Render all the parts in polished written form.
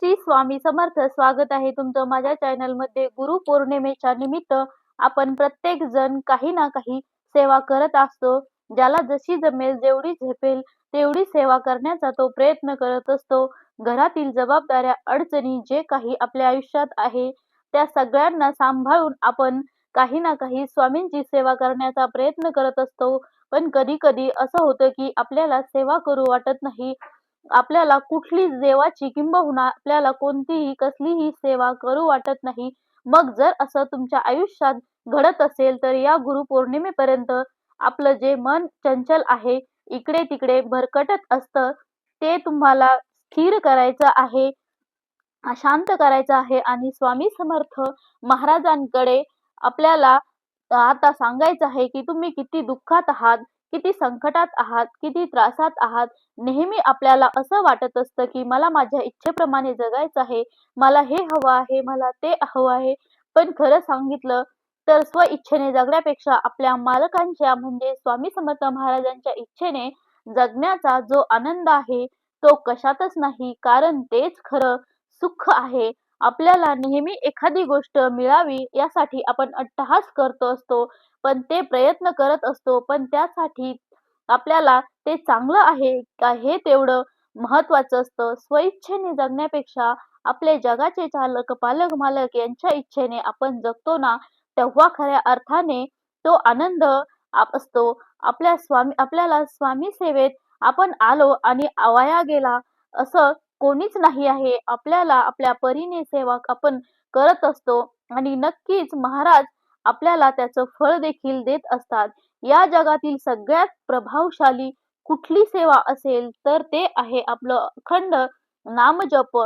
श्री स्वामी समर्थ. स्वागत आहे तुमचं माझ्या चॅनलमध्ये. गुरुपौर्णिमेच्या निमित्त आपण प्रत्येक जण काही ना काही सेवा करत असतो. ज्याला जशी जमेल, जेवढी झेपेल तेवढी सेवा करण्याचा तो प्रयत्न करत असतो. घरातील जबाबदाऱ्या, अडचणी जे काही आपल्या आयुष्यात आहे त्या सगळ्यांना सांभाळून आपण काही ना काही स्वामींची सेवा करण्याचा प्रयत्न करत असतो. पण कधी कधी असं होतं की आपल्याला सेवा करू वाटत नाही. आपल्याला कुठलीच देवाची किंबहुना आपल्याला कोणतीही कसलीही सेवा करू वाटत नाही. मग जर असं तुमच्या आयुष्यात घडत असेल तर या गुरुपौर्णिमेपर्यंत आपलं जे मन चंचल आहे, इकडे तिकडे भरकटत असतं, ते तुम्हाला स्थिर करायचं आहे, शांत करायचं आहे आणि स्वामी समर्थ महाराजांकडे आपल्याला आता सांगायचं आहे की तुम्ही किती दुःखात आहात, किती संकटात आहात, किती त्रासात आहात. नेहमी आपल्याला असं वाटत असतं की मला माझ्या इच्छेप्रमाणे जगायचं आहे, मला हे हवं आहे, मला ते हवं आहे. पण खरं सांगितलं तर स्वइच्छेने जगण्यापेक्षा आपल्या मालकांच्या म्हणजे स्वामी समर्थ महाराजांच्या इच्छेने जगण्याचा जो आनंद आहे तो कशातच नाही. कारण तेच खरं सुख आहे. आपल्याला नेहमी एखादी गोष्ट मिळावी यासाठी आपण अट्टहास करतो असतो, पण ते प्रयत्न करत असतो, पण त्यासाठी आपल्याला ते चांगलं आहे का हे तेवढं महत्वाचं असतं. स्वइच्छेने जगण्यापेक्षा आपले जगाचे चालक, पालक, मालक यांच्या इच्छेने आपण जगतो ना, तेव्हा खऱ्या अर्थाने तो आनंद असतो. आपल्याला स्वामी सेवेत आपण आलो आणि वाया गेला असं कोणीच नाही आहे. आपल्याला आपल्या परीने सेवा आपण करत असतो आणि नक्कीच महाराज आपल्याला त्याचं फळ देखील देत असतात. या जगातील सगळ्यात प्रभावशाली कुठली सेवा असेल तर ते आहे आपलं अखंड नामजप.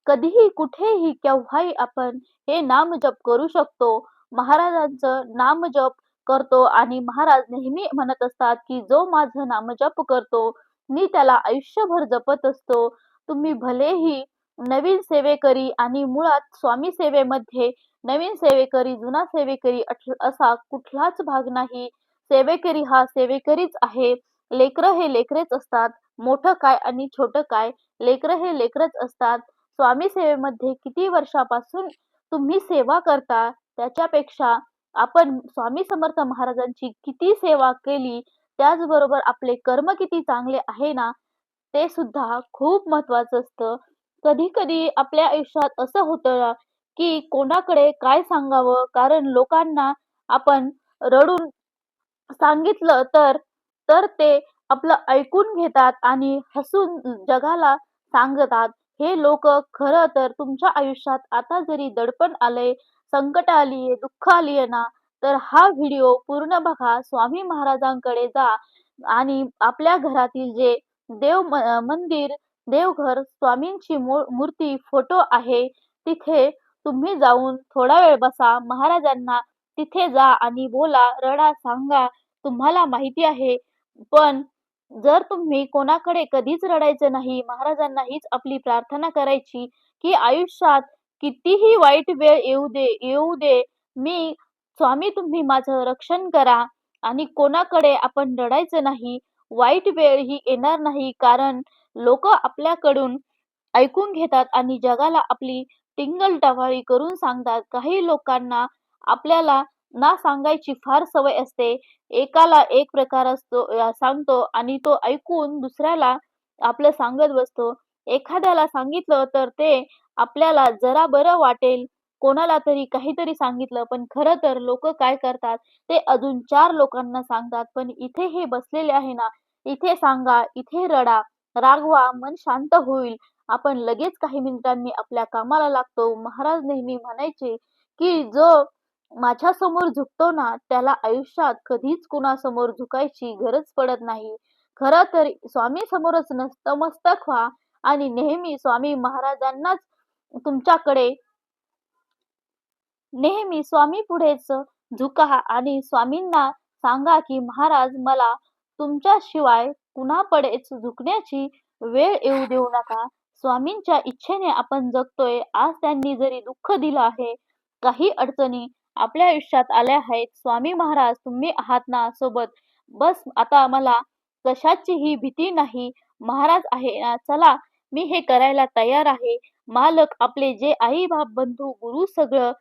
कधीही, कुठेही, केव्हाही आपण हे नामजप करू शकतो. महाराजांचं नामजप करतो आणि महाराज नेहमी म्हणत असतात की जो माझं नामजप करतो मी त्याला आयुष्यभर जपत असतो. तुम्ही भलेही नवीन सेवेकरी आणि मुळात स्वामी सेवेमध्ये नवीन सेवेकरी, जुना सेवेकरी असा कुठलाच भाग नाही. सेवेकरी हा सेवेकरीच आहे. लेकरं हे लेकरेच असतात. मोठं काय आणि छोटं काय, लेकरं हे लेकरच असतात. स्वामी सेवेमध्ये किती वर्षापासून तुम्ही सेवा करता त्याच्यापेक्षा आपण स्वामी समर्थ महाराजांची किती सेवा केली, त्याचबरोबर आपले कर्म किती चांगले आहे ना, ते सुद्धा खूप महत्वाचं असतं. कधी-कधी आपल्या आयुष्यात असं होतं ना, की कोणाकडे काय सांगावं? कारण लोकांना आपण रडून सांगितलं तर ते आपलं ऐकून घेतात आणि हसून जगाला सांगतात. हे लोकं खरं तर तुमच्या आयुष्यात आता जरी दडपण आलंय, संकट आलीये, दुःख आलीये ना, तर हा व्हिडिओ पूर्ण बघा. स्वामी महाराजांकडे जा आणि आपल्या घरातील जे मंदिर, देवघर, स्वामींची मूर्ती, फोटो आहे, तिथे तुम्ही जाऊन थोडा वेळ बसा. महाराजांना तिथे जा आणि बोला, रडा, सांगा. तुम्हाला माहिती आहे, पण जर तुम्ही कोणाकडे कधीच रडायचं नाही, महाराजांना हीच आपली प्रार्थना करायची, की आयुष्यात कितीही वाईट वेळ येऊ दे, मी स्वामी तुम्ही माझं रक्षण करा आणि कोणाकडे आपण रडायचं नाही. वाईट वेळ ही येणार नाही, कारण लोकं आपल्याकडून ऐकून घेतात आणि जगाला आपली टिंगल-टवाळी करून सांगतात. काही लोकांना आपल्याला ना सांगायची फार सवय असते. एकाला एक प्रकार असतो सांगतो आणि तो ऐकून दुसऱ्याला आपलं सांगत बसतो. एखाद्याला सांगितलं तर ते आपल्याला जरा बरं वाटेल, कोणाला तरी काहीतरी सांगितलं, पण खरं तर लोकं काय करतात, ते अजून 4 लोकांना सांगतात. पण इथे हे बसलेले आहे ना, इथे सांगा, इथे रडा, रागवा, मन शांत होईल. आपण लगेच काही मिनिटांनी आपल्या कामाला लागतो. महाराज नेहमी म्हणायचे, की जो माझ्यासमोर झुकतो ना, त्याला आयुष्यात कधीच कुणासमोर झुकायची गरज पडत नाही. खरं तर स्वामी समोरच नतमस्तक व्हा आणि नेहमी स्वामी महाराजांनाच तुमच्याकडे नेहमी स्वामी पुढेच झुका आणि स्वामींना सांगा की महाराज मला तुमच्याशिवाय कुणाकडेच झुकण्याची वेळ येऊ देऊ नका. स्वामींच्या इच्छेने आपण जगतोय. आज त्यांनी जरी दुःख दिलं आहे, काही अडचणी आपल्या आयुष्यात आल्या आहेत, स्वामी महाराज तुम्ही आहात ना सोबत. बस आता मला कशाचीही भीती नाही. महाराज आहे ना, चला मी हे करायला तयार आहे. मालक आपले जे आई बाप बंधू गुरु सगळं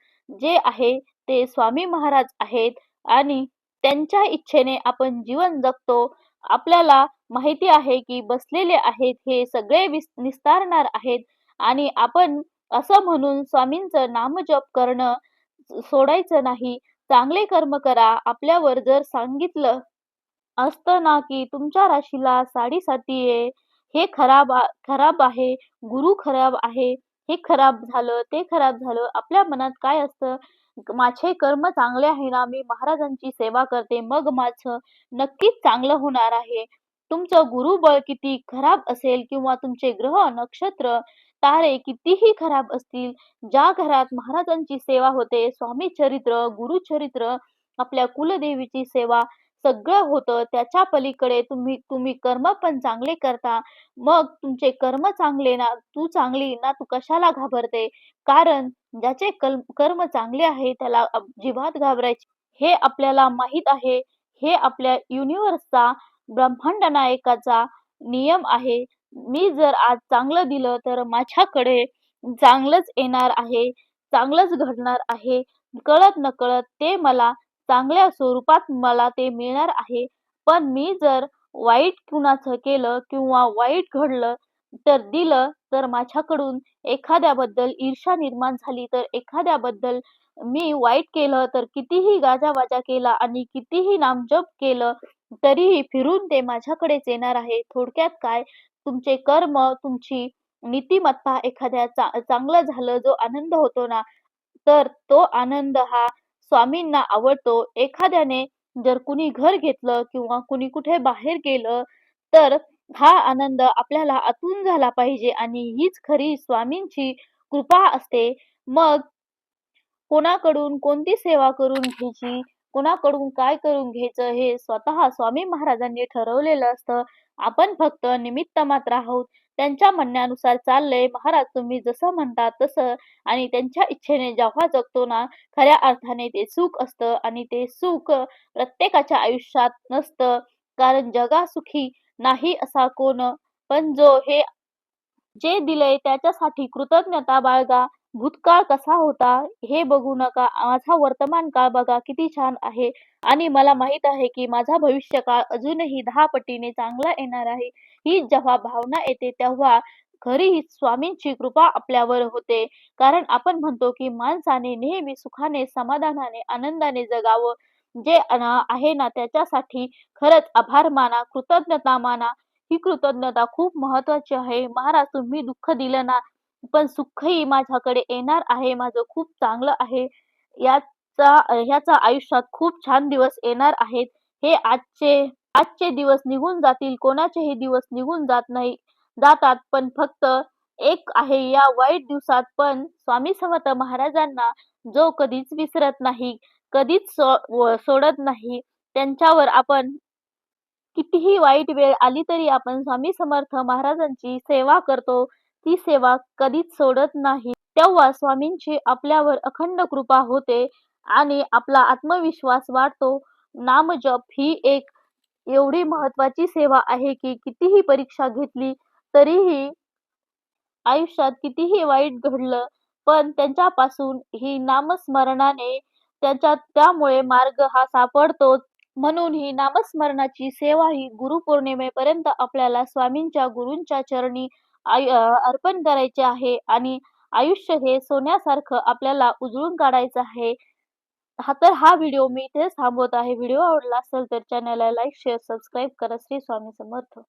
जे आहे ते स्वामी महाराज आहेत आणि त्यांच्या इच्छेने आपण जीवन जगतो. आपल्याला माहिती आहे की बसलेले आहेत हे सगळे निस्तारणार आहेत आणि आपण असं म्हणून स्वामींचं नामजप करणं सोडायचं नाही. चांगले कर्म करा. आपल्यावर जर सांगितलं असतं ना, की तुमच्या राशीला साडेसाती आहे, हे खराब आहे, गुरु खराब आहे, हे खराब झालं, ते खराब झालं. आपल्या मनात काय असतं, माझे कर्म चांगले आहे ना, मी महाराजांची सेवा करते, मग माझं नक्कीच चांगलं होणार आहे. तुमचं गुरुबळ किती खराब असेल किंवा तुमचे ग्रह, नक्षत्र, तारे कितीही खराब असतील, ज्या घरात महाराजांची सेवा होते, स्वामी चरित्र, गुरुचरित्र, आपल्या कुलदेवीची सेवा सगळं होतं. त्याच्या पलीकडे तुम्ही कर्म पण चांगले करता. मग तुमचे कर्म चांगले ना, तू चांगली ना, तू कशाला घाबरते? कारण ज्याचे कर्म चांगले आहे त्याला अजिबात घाबरायचे हे आपल्याला माहीत आहे. हे आपल्या युनिव्हर्सचा, ब्रह्मांड नायकाचा नियम आहे. मी जर आज चांगलं दिलं तर माझ्याकडे चांगलंच येणार आहे, चांगलंच घडणार आहे. कळत-नकळत ते मला चांगल्या स्वरूपात मला ते मिळणार आहे. पण मी जर वाईट कुणाचं केलं किंवा वाईट घडलं तर दिलं तर माझ्याकडून एखाद्याबद्दल ईर्ष्या निर्माण झाली तर एखाद्याबद्दल मी वाईट केलं तर कितीही गाजावाजा केला आणि कितीही नामजप केलं तरीही फिरून ते माझ्याकडेच येणार आहे. थोडक्यात काय, तुमचे कर्म, तुमची नीतिमत्ता एखाद्या चांगलं झालं जो आनंद होतो ना, तर तो आनंद हा स्वामींना आवडतो. एखाद्याने जर कुणी घर घेतलं किंवा कुणी कुठे बाहेर गेलं, तर हा आनंद आपल्याला आतून झाला पाहिजे आणि हीच खरी स्वामींची कृपा असते. मग कोणाकडून कोणती सेवा करून घ्यायची, कोणाकडून काय करून घ्यायचं हे स्वतः स्वामी महाराजांनी ठरवलेलं असतं. आपण फक्त निमित्त मात्र आहोत. त्यांच्या म्हणण्यानुसार चाललंय. महाराज तुम्ही जसं म्हणता तसं आणि त्यांच्या इच्छेने जेव्हा जगतो ना, खऱ्या अर्थाने ते सुख असतं आणि ते सुख प्रत्येकाच्या आयुष्यात नसतं. कारण जगासुखी नाही असा कोण, पण जो हे जे दिलंय त्याच्यासाठी कृतज्ञता बाळगा. भूतकाळ कसा होता हे बघू नका. माझा वर्तमान काळ बघा किती छान आहे आणि मला माहित आहे की माझा भविष्यकाळ अजूनही 10 पटीने चांगला येणार आहे. ही जेव्हा भावना येते तेव्हा खरी स्वामींची कृपा आपल्यावर होते. कारण आपण म्हणतो की माणसाने नेहमी सुखाने, समाधानाने, आनंदाने जगावं. जे आहे ना त्याच्यासाठी खरंच आभार माना, कृतज्ञता माना. ही कृतज्ञता खूप महत्वाची आहे. महाराज तुम्ही दुःख दिलं ना, पण सुखही माझ्याकडे येणार आहे. माझं खूप चांगलं आहे. ह्याचा आयुष्यात खूप छान दिवस येणार आहेत. हे आजचे दिवस निघून जातील. कोणाचेही दिवस निघून जातात. पण फक्त एक आहे या वाईट दिवसात पण स्वामी समर्थ महाराजांना जो कधीच विसरत नाही, कधीच सोडत नाही. त्यांच्यावर आपण कितीही वाईट वेळ आली तरी आपण स्वामी समर्थ महाराजांची सेवा करतो. ती सेवा कधीच सोडत नाही. तेव्हा स्वामींची आपल्यावर अखंड कृपा होते आणि आपला आत्मविश्वास वाढतो. नामजप ही एक एवढी महत्वाची सेवा आहे की कितीही परीक्षा घेतली तरीही आयुष्यात कितीही वाईट घडलं, पण त्यांच्यापासून ही नामस्मरणाने त्यामुळे मार्ग हा सापडतोच. म्हणून ही नामस्मरणाची सेवा ही गुरुपौर्णिमेपर्यंत आपल्याला स्वामींच्या गुरूंच्या चरणी अर्पण करायचे आहे आणि आयुष्य हे सोन्यासारखं आपल्याला उजळून काढायचं आहे. हा व्हिडिओ मी इथेच थांबवत आहे. व्हिडिओ आवडला असेल तर चॅनलला लाईक, शेअर, सबस्क्राईब करा. श्री स्वामी समर्थ.